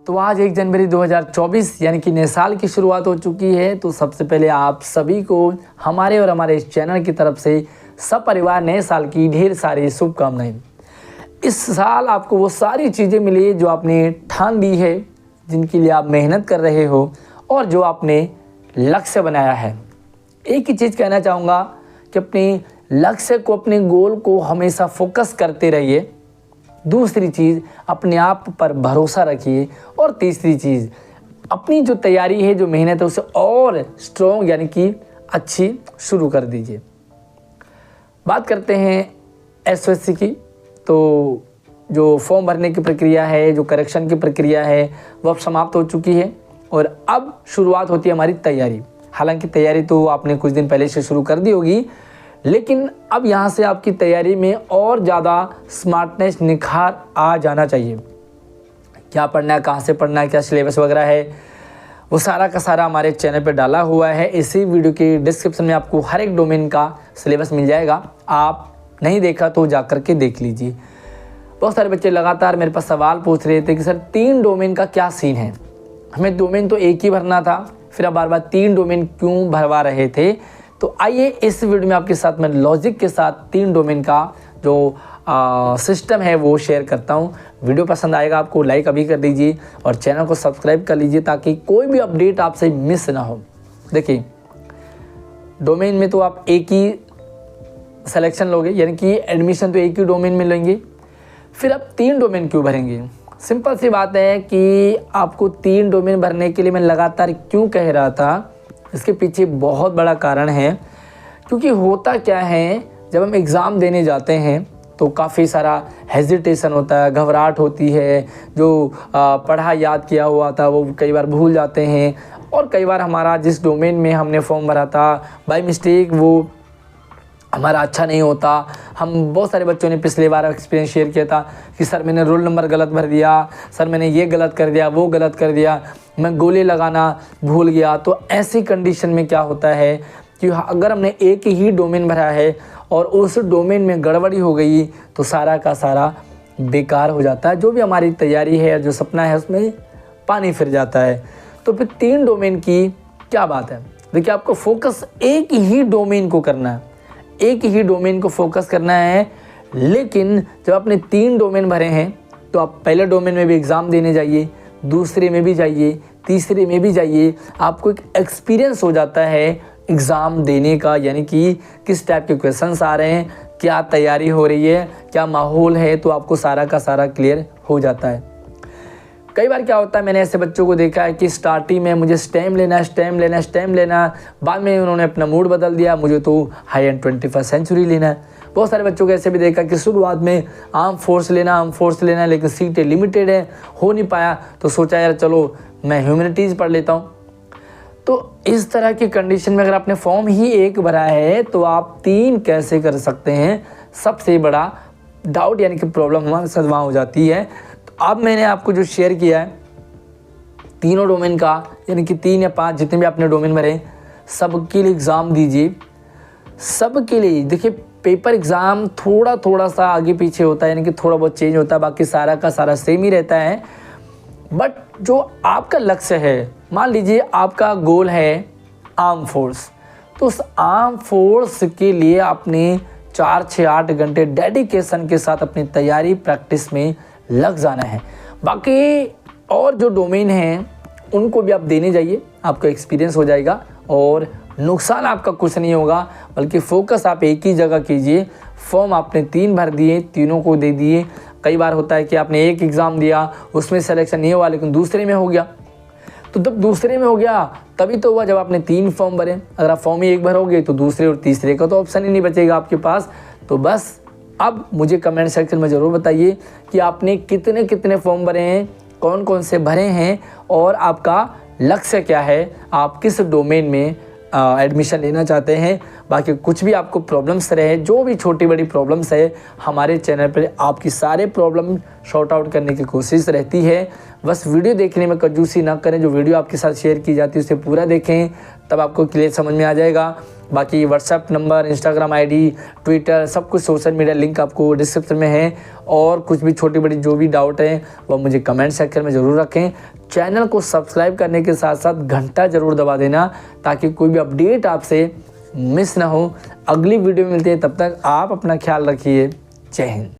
तो आज 1 जनवरी 2024 यानी कि नए साल की शुरुआत हो चुकी है। तो सबसे पहले आप सभी को हमारे और हमारे इस चैनल की तरफ से सपरिवार नए साल की ढेर सारी शुभकामनाएं। इस साल आपको वो सारी चीज़ें मिली जो आपने ठान दी है, जिनके लिए आप मेहनत कर रहे हो और जो आपने लक्ष्य बनाया है। एक ही चीज़ कहना चाहूँगा कि अपने लक्ष्य को, अपने गोल को हमेशा फोकस करते रहिए। दूसरी चीज़, अपने आप पर भरोसा रखिए। और तीसरी चीज़, अपनी जो तैयारी है, जो मेहनत है, उसे और स्ट्रॉन्ग यानी कि अच्छी शुरू कर दीजिए। बात करते हैं एसओएससी की। तो जो फॉर्म भरने की प्रक्रिया है, जो करेक्शन की प्रक्रिया है, वह अब समाप्त हो चुकी है और अब शुरुआत होती है हमारी तैयारी। हालांकि तैयारी तो आपने कुछ दिन पहले से शुरू कर दी होगी, लेकिन अब यहाँ से आपकी तैयारी में और ज़्यादा स्मार्टनेस, निखार आ जाना चाहिए। क्या पढ़ना है, कहाँ से पढ़ना है, क्या सिलेबस वगैरह है, वो सारा का सारा हमारे चैनल पर डाला हुआ है। इसी वीडियो के डिस्क्रिप्शन में आपको हर एक डोमेन का सिलेबस मिल जाएगा। आप नहीं देखा तो जा कर के देख लीजिए। बहुत सारे बच्चे लगातार मेरे पास सवाल पूछ रहे थे कि सर 3 डोमेन का क्या सीन है, हमें डोमेन तो एक ही भरना था, फिर आप बार बार 3 डोमेन क्यों भरवा रहे थे। तो आइए इस वीडियो में आपके साथ मैं लॉजिक के साथ 3 डोमेन का जो सिस्टम है वो शेयर करता हूँ। वीडियो पसंद आएगा आपको लाइक अभी कर दीजिए और चैनल को सब्सक्राइब कर लीजिए ताकि कोई भी अपडेट आपसे मिस ना हो। देखिए, डोमेन में तो आप एक ही सिलेक्शन लोगे, यानी कि एडमिशन तो एक ही डोमेन में लेंगे, फिर आप 3 डोमेन क्यों भरेंगे। सिंपल सी बात है कि आपको 3 डोमेन भरने के लिए मैं लगातार क्यों कह रहा था, इसके पीछे बहुत बड़ा कारण है। क्योंकि होता क्या है, जब हम एग्ज़ाम देने जाते हैं तो काफ़ी सारा हेजिटेशन होता है, घबराहट होती है। जो पढ़ा याद किया हुआ था वो कई बार भूल जाते हैं, और कई बार हमारा जिस डोमेन में हमने फॉर्म भरा था बाय मिस्टेक वो हमारा अच्छा नहीं होता। हम बहुत सारे बच्चों ने पिछले बार एक्सपीरियंस शेयर किया था कि सर मैंने रोल नंबर गलत भर दिया, सर मैंने ये गलत कर दिया, वो गलत कर दिया, मैं गोले लगाना भूल गया। तो ऐसी कंडीशन में क्या होता है कि अगर हमने एक ही डोमेन भरा है और उस डोमेन में गड़बड़ी हो गई तो सारा का सारा बेकार हो जाता है। जो भी हमारी तैयारी है, जो सपना है, उसमें पानी फिर जाता है। तो फिर 3 डोमेन की क्या बात है। देखिए, आपको फोकस एक ही डोमेन को करना है, एक ही डोमेन को फोकस करना है। लेकिन जब आपने 3 डोमेन भरे हैं तो आप पहले डोमेन में भी एग्ज़ाम देने जाइए, दूसरे में भी जाइए, तीसरे में भी जाइए। आपको एक एक्सपीरियंस हो जाता है एग्ज़ाम देने का, यानी कि किस टाइप के क्वेश्चंस आ रहे हैं, क्या तैयारी हो रही है, क्या माहौल है, तो आपको सारा का सारा क्लियर हो जाता है। कई बार क्या होता है, मैंने ऐसे बच्चों को देखा है कि स्टार्टिंग में मुझे स्टेम लेना, स्टेम लेना, स्टेम लेना, बाद में उन्होंने अपना मूड बदल दिया, मुझे तो हाई एंड 21st सेंचुरी लेना है। बहुत सारे बच्चों को ऐसे भी देखा कि शुरुआत में आर्म फोर्स लेना, लेकिन सीटें लिमिटेड है, हो नहीं पाया, तो सोचा यार चलो मैं ह्यूमैनिटीज़ पढ़ लेता हूँ। तो इस तरह की कंडीशन में अगर आपने फॉर्म ही एक भरा है तो आप 3 कैसे कर सकते हैं, सबसे बड़ा डाउट यानी कि प्रॉब्लम हमारे साथ वहाँ हो जाती है। अब मैंने आपको जो शेयर किया है तीनों डोमेन का, यानी कि 3 या 5 जितने भी आपने डोमेन भरे, सबके लिए एग्ज़ाम दीजिए। सबके लिए देखिए, पेपर एग्ज़ाम थोड़ा सा आगे पीछे होता है, यानी कि थोड़ा बहुत चेंज होता है, बाकी सारा का सारा सेम ही रहता है। बट जो आपका लक्ष्य है, मान लीजिए आपका गोल है आर्म फोर्स, तो उस आर्म फोर्स के लिए आपने 4, 6, 8 घंटे डेडिकेशन के साथ अपनी तैयारी, प्रैक्टिस में लग जाना है। बाकी और जो डोमेन हैं उनको भी आप देने जाइए, आपका एक्सपीरियंस हो जाएगा और नुकसान आपका कुछ नहीं होगा, बल्कि फोकस आप एक ही जगह कीजिए। फॉर्म आपने 3 भर दिए, तीनों को दे दिए। कई बार होता है कि आपने एक एग्ज़ाम दिया, उसमें सिलेक्शन नहीं हुआ, लेकिन दूसरे में हो गया। तो जब दूसरे में हो गया तभी तो हुआ जब आपने 3 फॉर्म भरे। अगर आप फॉर्म ही एक भरोगे तो दूसरे और तीसरे का तो ऑप्शन ही नहीं बचेगा आपके पास। तो बस अब मुझे कमेंट सेक्शन में ज़रूर बताइए कि आपने कितने कितने फॉर्म भरे हैं, कौन कौन से भरे हैं और आपका लक्ष्य क्या है, आप किस डोमेन में एडमिशन लेना चाहते हैं। बाकी कुछ भी आपको प्रॉब्लम्स रहे, जो भी छोटी बड़ी प्रॉब्लम्स है, हमारे चैनल पर आपकी सारे प्रॉब्लम सॉर्ट आउट करने की कोशिश रहती है। बस वीडियो देखने में कंजूसी ना करें, जो वीडियो आपके साथ शेयर की जाती है उसे पूरा देखें, तब आपको क्लियर समझ में आ जाएगा। बाकी WhatsApp number, Instagram ID, Twitter, सब कुछ सोशल मीडिया लिंक आपको डिस्क्रिप्शन में है। और कुछ भी छोटी बड़ी जो भी डाउट है वह मुझे कमेंट सेक्शन में ज़रूर रखें। चैनल को सब्सक्राइब करने के साथ साथ घंटा ज़रूर दबा देना, ताकि कोई भी अपडेट आपसे मिस ना हो। अगली वीडियो में मिलते हैं, तब तक आप अपना ख्याल रखिए। जय हिंद।